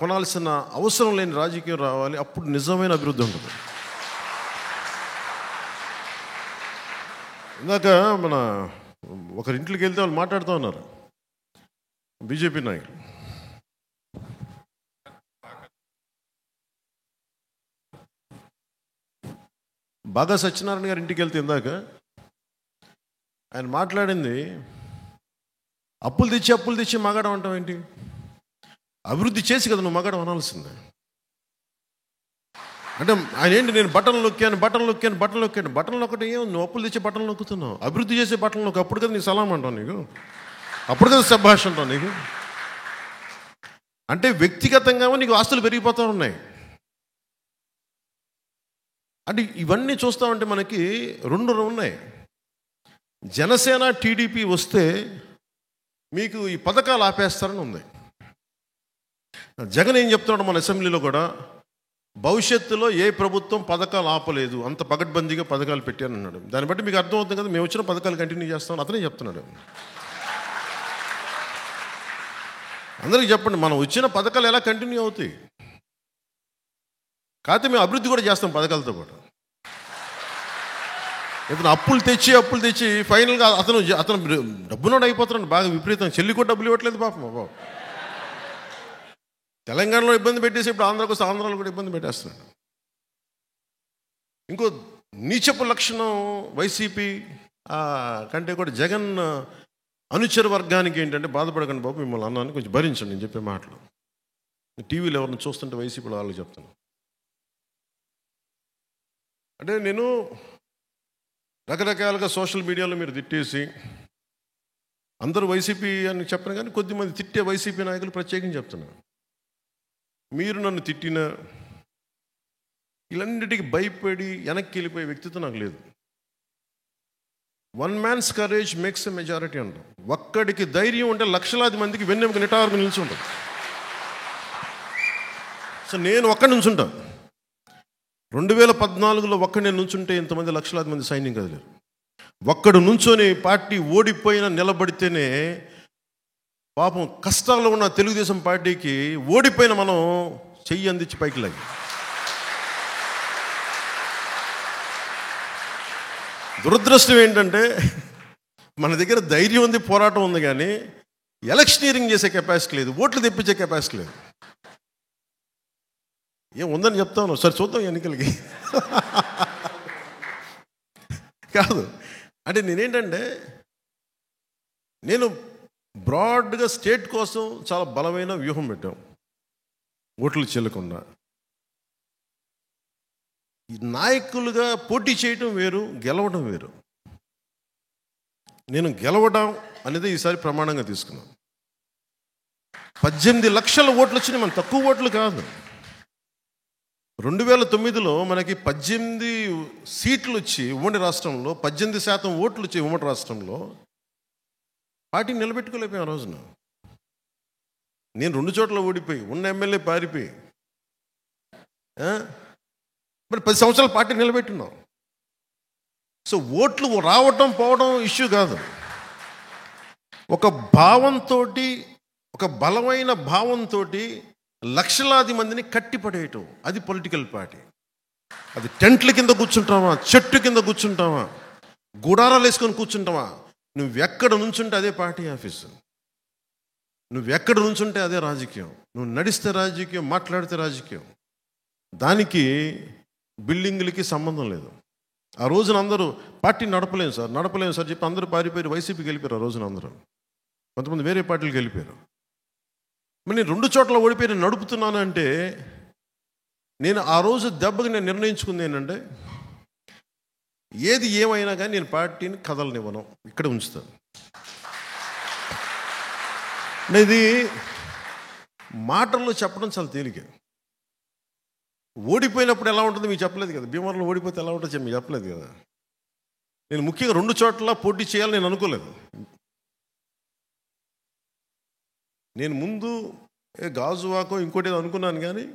కొనాల్సిన అవసరం లేని రాజకీయం రావాలి. అప్పుడు నిజమైన అభివృద్ధి ఉంటుంది. ఇందాక మన ఒకరింట్లోకి వెళ్తే వాళ్ళు మాట్లాడుతూ ఉన్నారు, బీజేపీ నాయకులు. బాగా సత్యనారాయణ గారి ఇంటికి వెళ్తే ఇందాక ఆయన మాట్లాడింది, అప్పులు తెచ్చి మగాడం అంటావు ఏంటి? అభివృద్ధి చేసి కదా నువ్వు మగాడం అనాల్సిందే. అంటే ఆయన ఏంటి, నేను బటన్లు నొక్కాను. బటన్లు ఒకటి ఏం, నువ్వు అప్పులు తెచ్చి బటన్లు నొక్కుతున్నావు. అభివృద్ధి చేసే బటన్లు నొక్కు, అప్పుడు కదా నీ సలాం అంటావు, నీకు అప్పుడు కదా శభాష్ అంటావు నీకు. అంటే వ్యక్తిగతంగా నీకు ఆస్తులు పెరిగిపోతూ ఉన్నాయి. అంటే ఇవన్నీ చూస్తామంటే మనకి 2 ఉన్నాయి. జనసేన టీడీపీ వస్తే మీకు ఈ పథకాలు ఆపేస్తారని ఉంది. జగన్ ఏం చెప్తున్నాడు మన అసెంబ్లీలో కూడా, భవిష్యత్తులో ఏ ప్రభుత్వం పథకాలు ఆపలేదు, అంత పగడ్బందీగా పథకాలు పెట్టానన్నాడు. దాన్ని బట్టి మీకు అర్థమవుతుంది కదా, మేము వచ్చిన పథకాలు కంటిన్యూ చేస్తామని అతనే చెప్తున్నాడు. అందరికీ చెప్పండి, మనం వచ్చిన పథకాలు ఎలా కంటిన్యూ అవుతాయి? కాకపోతే మేము అభివృద్ధి కూడా చేస్తాం పథకాలతో పాటు. ఇప్పుడు అప్పులు తెచ్చి ఫైనల్గా అతను డబ్బునోడు అయిపోతున్నాడు బాగా విపరీతం. చెల్లి కూడా డబ్బులు ఇవ్వట్లేదు పాపం. బాబు తెలంగాణలో ఇబ్బంది పెట్టేసి ఇప్పుడు ఆంధ్రాకు వస్తే ఆంధ్రాలో కూడా ఇబ్బంది పెట్టేస్తున్నాడు. ఇంకో నీచపు లక్షణం వైసీపీ కంటే కూడా జగన్ అనుచర వర్గానికి ఏంటంటే, బాధపడకండి బాబు, మిమ్మల్ని అన్నాను కొంచెం భరించండి నేను చెప్పే మాటలు. టీవీలో ఎవరిని చూస్తుంటే వైసీపీలో వాళ్ళకి చెప్తాను. అంటే నేను రకరకాలుగా సోషల్ మీడియాలో మీరు తిట్టేసి, అందరూ వైసీపీ అని చెప్పను కానీ కొద్దిమంది తిట్టే వైసీపీ నాయకులు ప్రత్యేకించి చెప్తున్నారు. మీరు నన్ను తిట్టినా ఇలాంటికి భయపడి వెనక్కి వెళ్ళిపోయే వ్యక్తిత్వం నాకు లేదు. One man's courage makes a majority అంటాం. ఒక్కడికి ధైర్యం ఉంటే లక్షలాది మందికి వెన్నెముక నిటారుగా నిల్చుంటాం. సో నేను ఒక్కడి నుంచుంటాను. 2014లో ఒక్కడు నేను నుంచుంటే ఇంతమంది లక్షలాది మంది సైన్యం కదలేరు. ఒక్కడు నుంచొని పార్టీ ఓడిపోయినా నిలబడితేనే పాపం కష్టాల్లో ఉన్న తెలుగుదేశం పార్టీకి ఓడిపోయిన మనం చెయ్యి అందించి పైకి లాగి. దురదృష్టం ఏంటంటే మన దగ్గర ధైర్యం ఉంది, పోరాటం ఉంది, కానీ ఎలక్షనీరింగ్ చేసే కెపాసిటీ లేదు, ఓట్లు తెప్పించే కెపాసిటీ లేదు. ఏం ఉందని చెప్తాను, సరే చూద్దాం ఎన్నికలకి. కాదు అంటే నేనేంటంటే, నేను బ్రాడ్గా స్టేట్ కోసం చాలా బలమైన వ్యూహం పెట్టాం. ఓట్లు చెల్లకుండా ఈ నాయకులుగా పోటీ చేయటం వేరు, గెలవడం వేరు. నేను గెలవడం అనేది ఈసారి ప్రమాణంగా తీసుకున్నాను. 18 లక్షల ఓట్లు వచ్చినాయి, మన తక్కువ ఓట్లు కాదు. 2009లో మనకి 18 సీట్లు వచ్చి ఉమ్మడి రాష్ట్రంలో 18% ఓట్లు వచ్చి ఉమ్మడి రాష్ట్రంలో పార్టీని నిలబెట్టుకోలేకపోయాం. ఆ రోజున నేను 2 చోట్ల ఓడిపోయి, ఉన్న ఎమ్మెల్యే పారిపోయి, మరి 10 సంవత్సరాల పార్టీ నిలబెట్టున్నాం. సో ఓట్లు రావటం పోవడం ఇష్యూ కాదు. ఒక భావంతో, ఒక బలమైన భావంతో లక్షలాది మందిని కట్టిపడేయటం, అది పొలిటికల్ పార్టీ. అది టెంట్ల కింద కూర్చుంటావా, చెట్టు కింద కూర్చుంటావా, గుడారాలు వేసుకొని కూర్చుంటావా, నువ్వెక్కడ నుంచుంటే అదే పార్టీ ఆఫీసు, నువ్వెక్కడ నుంచుంటే అదే రాజకీయం. నువ్వు నడిస్తే రాజకీయం, మాట్లాడితే రాజకీయం. దానికి బిల్డింగులకి సంబంధం లేదు. ఆ రోజున అందరూ పార్టీ నడపలేము సార్ చెప్పి అందరూ పారిపోయి వైసీపీకి వెళ్ళిపోయారు. ఆ రోజున అందరూ, కొంతమంది వేరే పార్టీలకు వెళ్ళిపోయారు. మరి నేను 2 చోట్ల ఓడిపోయి నేను నడుపుతున్నాను అంటే, నేను ఆ రోజు దెబ్బకి నేను నిర్ణయించుకుంది ఏంటంటే, ఏది ఏమైనా కానీ నేను పార్టీని కదలనివ్వను, ఇక్కడ ఉంచుతాను. ఇది మాటల్లో చెప్పడం చాలా తేలిక. ఓడిపోయినప్పుడు ఎలా ఉంటుందో మీకు చెప్పలేదు కదా, భీమవరంలో ఓడిపోతే ఎలా ఉంటుందో మీకు చెప్పలేదు కదా. నేను ముఖ్యంగా 2 చోట్ల పోటీ చేయాలని నేను అనుకోలేదు. నేను ముందు గాజువాకో ఇంకోటి ఏదో అనుకున్నాను, కానీ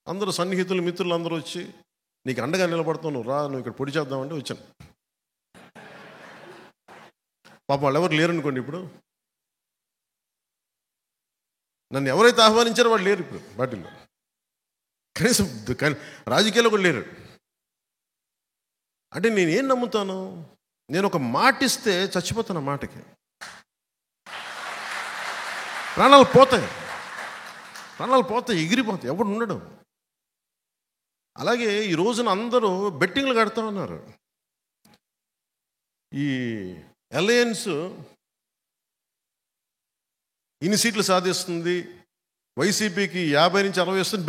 అందరూ సన్నిహితులు మిత్రులు అందరూ వచ్చి నీకు అండగా నిలబడతావు, నువ్వు రా, నువ్వు ఇక్కడ పొడి చేద్దామంటే వచ్చాను. పాపం వాళ్ళు ఎవరు లేరనుకోండి, ఇప్పుడు నన్ను ఎవరైతే ఆహ్వానించారో వాళ్ళు లేరు ఇప్పుడు పార్టీలో, కనీసం రాజకీయాల్లో కూడా లేరు. అంటే నేనేం నమ్ముతాను, నేను ఒక మాట ఇస్తే చచ్చిపోతాను. ఆ మాటకి ప్రాణాలు పోతాయి, ఎగిరిపోతాయి, ఎవడు ఉండడం. అలాగే ఈ రోజున అందరూ బెట్టింగ్లు కడతా ఉన్నారు. ఈ అలయన్స్ ఇన్ని సీట్లు సాధిస్తుంది, వైసీపీకి 50 నుంచి 60 వస్తుంది,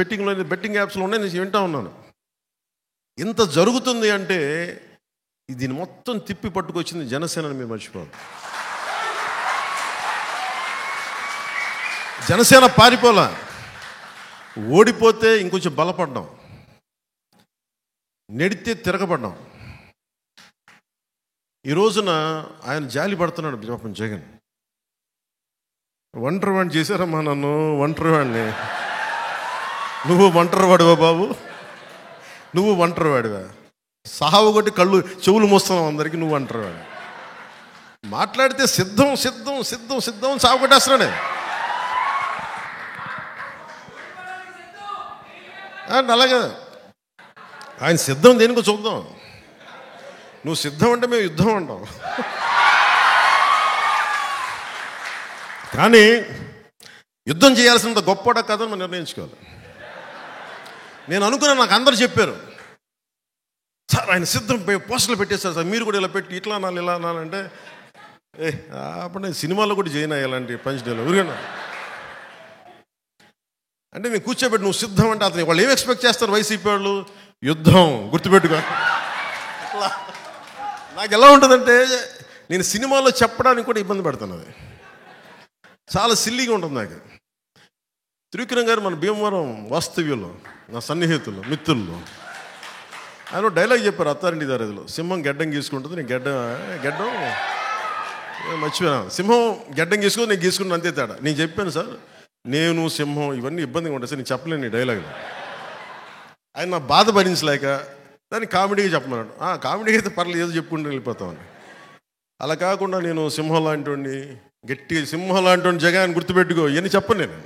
బెట్టింగ్ యాప్స్లో ఉన్నాయి. నేను వింటా ఉన్నాను. ఇంత జరుగుతుంది అంటే దీన్ని మొత్తం తిప్పి పట్టుకొచ్చింది జనసేనని మీరు మర్చిపోవాలి. జనసేన పారిపోలా, ఓడిపోతే ఇంకొంచెం బలపడ్డాం, నెడితే తిరగబడ్డాం. ఈ రోజున ఆయన జాలి పడుతున్నాడు పాపం జగన్. ఒంటరి వాడిని చేశారమ్మా నన్ను, ఒంటరి వాడిని, నువ్వు ఒంటరి వాడువా బాబు, నువ్వు ఒంటరివాడివా? సావు కొట్టి కళ్ళు చెవులు మూస్తున్నావు అందరికీ, నువ్వు ఒంటరివాడు. మాట్లాడితే సిద్ధం సిద్ధం సిద్ధం సిద్ధం సావు కొట్టేస్తున్నాడే. అలాగే ఆయన సిద్ధం దేనికో చూద్దాం. నువ్వు సిద్ధం అంటే మేము యుద్ధం అంటాం. కానీ యుద్ధం చేయాల్సినంత గొప్పడ కథను మనం నిర్ణయించుకోవాలి. నేను అనుకున్నాను, నాకు అందరు చెప్పారు, సార్ ఆయన సిద్ధం పోస్టర్లు పెట్టేస్తారు సార్, మీరు కూడా ఇలా పెట్టి ఇట్లా అనాలి ఇలా అనాలంటే అప్పుడు నేను సినిమాలో కూడా చేయను ఇలాంటి పంచ్ డేలో ఊరికన్నా. అంటే నేను కూర్చోబెట్టి నువ్వు సిద్ధం అంటే అతను వాళ్ళు ఏం ఎక్స్పెక్ట్ చేస్తారు వైసీపీ వాళ్ళు? యుద్ధం, గుర్తుపెట్టుకో. నాకు ఎలా ఉంటుందంటే నేను సినిమాలో చెప్పడానికి కూడా ఇబ్బంది పెడతాను. అది చాలా సిల్లీగా ఉంటుంది నాకు. త్రివిక్రమ్ గారు మన భీమవరం వాస్తవ్యంలో నా సన్నిహితులు మిత్రులు ఆయన డైలాగ్ చెప్పారు అత్తారింటి దారిలో, సింహం గెడ్డం గీసుకుంటుంది, నేను గెడ్డం మర్చిపోయాను. సింహం గెడ్డం గీసుకుని నేను గీసుకున్నాను, అంతే తేడా. నేను చెప్పాను సార్, నేను సింహం ఇవన్నీ ఇబ్బందిగా ఉంటాయి సార్, నేను చెప్పలేను ఈ డైలాగులు. ఆయన నా బాధ భరించలేక దాన్ని కామెడీగా చెప్పమన్నాడు. కామెడీగా అయితే పర్లేదు, ఏదో చెప్పుకుంటూ వెళ్ళిపోతామని. అలా కాకుండా నేను సింహం లాంటి వాడిని, గట్టిగా సింహం లాంటి వాడిని, జగాన్ని గుర్తుపెట్టుకో ఇవన్నీ చెప్పను నేను.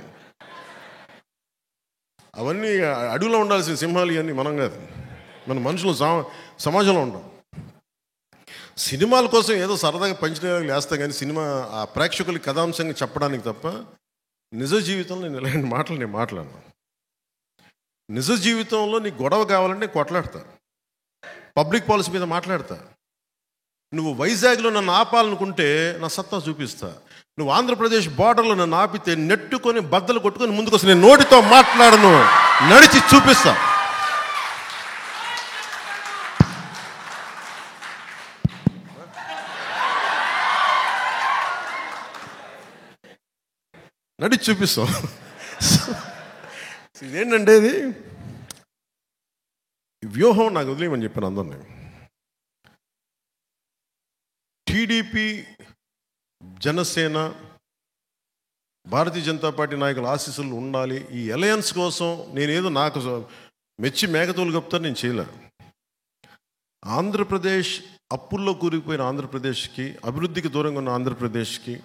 అవన్నీ అడవిలో ఉండాల్సిన సింహాలు ఇవన్నీ మనం కాదు, మన మనుషులు సమాజంలో ఉంటాం. సినిమాల కోసం ఏదో సరదాగా పంచడానికి వేస్తాం, కానీ సినిమా ఆ ప్రేక్షకులకి కథాంశంగా చెప్పడానికి తప్ప నిజ జీవితంలో నేను ఇలాంటి మాటలు నేను మాట్లాడను. నిజ జీవితంలో నీకు గొడవ కావాలంటే కొట్లాడతా, పబ్లిక్ పాలసీ మీద మాట్లాడతా. నువ్వు వైజాగ్లో నన్ను ఆపాలనుకుంటే నా సత్తా చూపిస్తా. నువ్వు ఆంధ్రప్రదేశ్ బార్డర్లో నన్ను ఆపితే నెట్టుకొని బద్దలు కొట్టుకొని ముందుకు వస్తే నేను నోటితో మాట్లాడను, నడిచి చూపిస్తా. నడిచి చూపిస్తాం. ఇదేంటంటే ఇది వ్యూహం నాకు వదిలేయమని చెప్పాను అందరినీ. టీడీపీ, జనసేన, భారతీయ జనతా పార్టీ నాయకుల ఆశీస్సులు ఉండాలి. ఈ అలయన్స్ కోసం నేనేదో నాకు మెచ్చి మేకతోలు కప్తా నేను చేయలే. ఆంధ్రప్రదేశ్ అప్పుల్లో కూరుకుపోయిన ఆంధ్రప్రదేశ్కి, అభివృద్ధికి దూరంగా ఉన్న ఆంధ్రప్రదేశ్కి,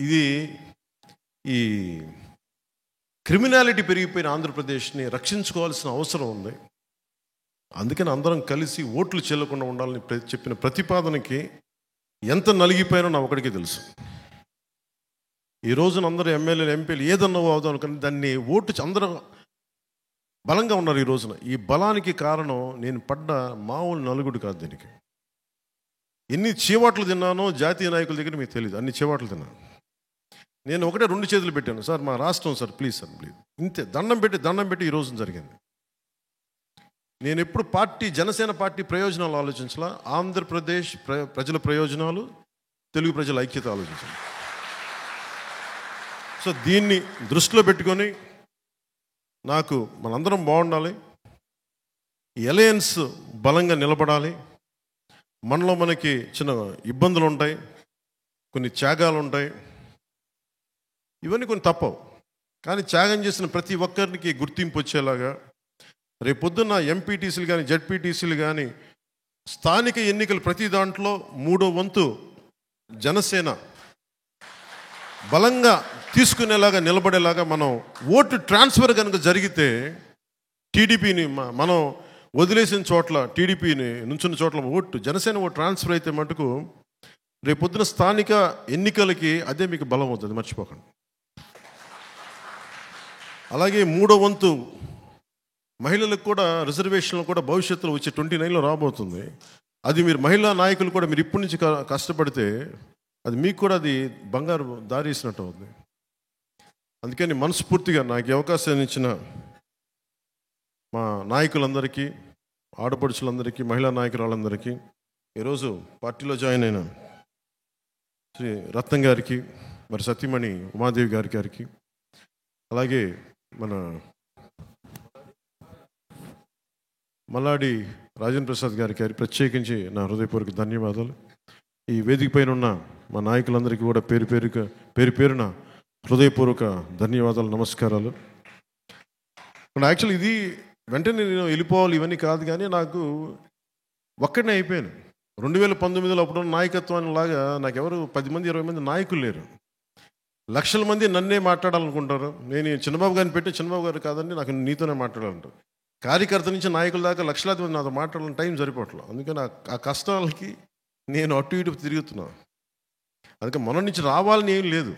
ఇది ఈ క్రిమినాలిటీ పెరిగిపోయిన ఆంధ్రప్రదేశ్ని రక్షించుకోవాల్సిన అవసరం ఉంది. అందుకని అందరం కలిసి ఓట్లు చెల్లకుండా ఉండాలని చెప్పిన ప్రతిపాదనకి ఎంత నలిగిపోయినా నా ఒకడికి తెలుసు. ఈ రోజున అందరూ ఎమ్మెల్యేలు, ఎంపీలు ఏదన్నా అవుదాం అనుకుని దాన్ని ఓటు అందరూ బలంగా ఉన్నారు ఈ రోజున. ఈ బలానికి కారణం నేను పడ్డ మామూలు నలుగుడు కాదు. దీనికి ఎన్ని చీవాట్లు తిన్నానో జాతీయ నాయకుల దగ్గర మీకు తెలియదు, అన్ని చీవాట్లు తిన్నాను. నేను ఒకటే 2 చేతులు పెట్టాను, సార్ మా రాష్ట్రం సార్ ప్లీజ్ సార్ ప్లీజ్, ఇంతే దండం పెట్టి ఈ రోజున జరిగింది. నేను ఎప్పుడు జనసేన పార్టీ ప్రయోజనాలు ఆలోచించాలా, ఆంధ్రప్రదేశ్ ప్రజల ప్రయోజనాలు, తెలుగు ప్రజల ఐక్యత ఆలోచించాలి. సో దీన్ని దృష్టిలో పెట్టుకొని నాకు మనందరం బాగుండాలి, ఈ అలయన్స్ బలంగా నిలబడాలి. మనలో మనకి చిన్న ఇబ్బందులు ఉంటాయి, కొన్ని త్యాగాలు ఉంటాయి, ఇవన్నీ కొన్ని తప్పవు. కానీ త్యాగం చేసిన ప్రతి ఒక్కరికి గుర్తింపు వచ్చేలాగా రేపొద్దున్న ఎంపీటీసీలు కానీ, జెడ్పీటీసీలు కానీ, స్థానిక ఎన్నికలు ప్రతి దాంట్లో 3వ వంతు జనసేన బలంగా తీసుకునేలాగా నిలబడేలాగా మనం ఓటు ట్రాన్స్ఫర్ కనుక జరిగితే టీడీపీని మనం వదిలేసిన చోట్ల, టీడీపీని నుంచున్న చోట్ల ఓటు జనసేన ఓటు ట్రాన్స్ఫర్ అయితే మటుకు రేపొద్దున స్థానిక ఎన్నికలకి అదే మీకు బలం అవుతుంది, మర్చిపోకండి. అలాగే 3వ వంతు మహిళలకు కూడా రిజర్వేషన్లు కూడా భవిష్యత్తులో వచ్చే 29లో రాబోతుంది. అది మీరు మహిళా నాయకులు కూడా మీరు ఇప్పటి నుంచి కష్టపడితే అది మీకు కూడా అది బంగారు దారి ఇచ్చినట్టు అవుతుంది. అందుకని మనస్ఫూర్తిగా నాకు అవకాశం ఇచ్చిన మా నాయకులందరికీ, ఆడపడుచులందరికీ, మహిళా నాయకురాలందరికీ, ఈరోజు పార్టీలో జాయిన్ అయిన శ్రీ రత్నం గారికి, మరి సతీమణి ఉమాదేవి గారికి, అలాగే మన మల్లాడి రాజేంద్ర ప్రసాద్ గారికి ప్రత్యేకించి నా హృదయపూర్వక ధన్యవాదాలు. ఈ వేదిక పైన ఉన్న మా నాయకులందరికీ కూడా పేరు పేరున హృదయపూర్వక ధన్యవాదాలు, నమస్కారాలు. యాక్చువల్లీ ఇది వెంటనే నేను వెళ్ళిపోవాలి ఇవన్నీ కాదు, కానీ నాకు ఒక్కడనే అయిపోయాను. 2019లో అప్పుడు నాయకత్వాన్ని లాగా నాకెవరు 10 మంది 20 మంది నాయకులు లేరు. లక్షల మంది నన్నే మాట్లాడాలనుకుంటారు. నేను చిన్నబాబు గారిని పెట్టి, చిన్నబాబు గారు కాదండి నాకు నీతోనే మాట్లాడాలంటారు. కార్యకర్త నుంచి నాయకుల దాకా లక్షలాది మంది నాతో మాట్లాడాలని టైం సరిపోవట్లేదు. అందుకని ఆ కష్టాలకి నేను అటు ఇటు తిరుగుతున్నాను. అందుకే మన నుంచి రావాలని ఏం లేదు.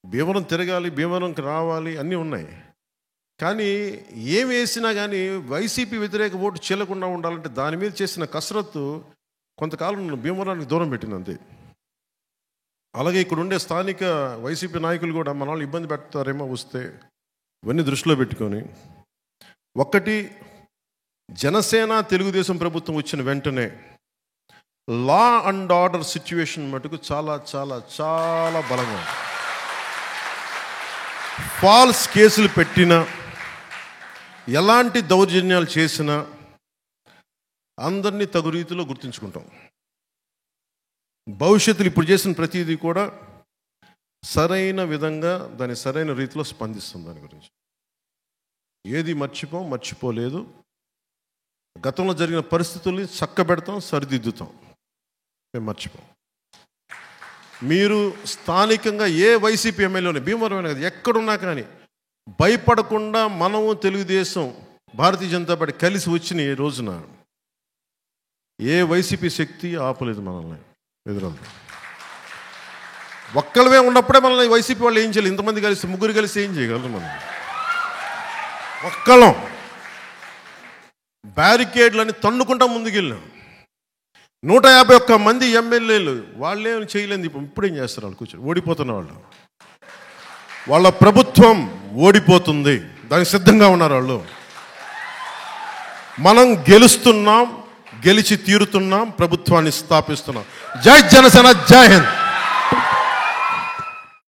భీమవరం తిరగాలి, భీమవరంకి రావాలి అన్నీ ఉన్నాయి. కానీ ఏం వేసినా కానీ వైసీపీ వ్యతిరేక ఓటు చెల్లకుండా ఉండాలంటే దాని మీద చేసిన కసరత్తు కొంతకాలం నన్ను భీమవరానికి దూరం పెట్టింది అంతే. అలాగే ఇక్కడ ఉండే స్థానిక వైసీపీ నాయకులు కూడా మన వాళ్ళు ఇబ్బంది పెడతారేమో వస్తే ఇవన్నీ దృష్టిలో పెట్టుకొని, ఒక్కటి, జనసేన తెలుగుదేశం ప్రభుత్వం వచ్చిన వెంటనే లా అండ్ ఆర్డర్ సిచ్యువేషన్ మటుకు చాలా చాలా చాలా బలంగా, ఫాల్స్ కేసులు పెట్టినా, ఎలాంటి దౌర్జన్యాలు చేసినా అందరినీ తగు రీతిలో గుర్తుంచుకుంటాం. భవిష్యత్తులో ఇప్పుడు చేసిన ప్రతిదీ కూడా సరైన విధంగా దాని సరైన రీతిలో స్పందిస్తుంది. దాని గురించి ఏది మర్చిపోలేదు. గతంలో జరిగిన పరిస్థితుల్ని చక్కబెడతాం, సరిదిద్దుతాం, మేము మర్చిపోం. మీరు స్థానికంగా ఏ వైసీపీ ఎమ్మెల్యేని, భీమవరం కదా ఎక్కడున్నా కానీ భయపడకుండా మనము తెలుగుదేశం భారతీయ జనతా పార్టీ కలిసి వచ్చిన ఈ రోజున ఏ వైసీపీ శక్తి ఆపలేదు మనల్ని. ఎదురదు ఒక్కళ్ళవే ఉన్నప్పుడే మనల్ని వైసీపీ వాళ్ళు ఏం చేయలేదు. ఇంతమంది కలిసి, ముగ్గురు కలిసి ఏం చేయగలరు? మనం ఒక్కళ్ళం బ్యారికేడ్లని తన్నుకుంటా ముందుకెళ్ళాం. 151 మంది ఎమ్మెల్యేలు వాళ్ళేం చేయలేదు. ఇప్పుడేం చేస్తారు? వాళ్ళు కూర్చొని ఓడిపోతున్న వాళ్ళు, వాళ్ళ ప్రభుత్వం ఓడిపోతుంది, దానికి సిద్ధంగా ఉన్నారు వాళ్ళు. మనం గెలుస్తున్నాం, గెలిచి తీరుతున్నాం, ప్రభుత్వాన్ని స్థాపిస్తున్నాం. జై జనసేన, జై హింద్.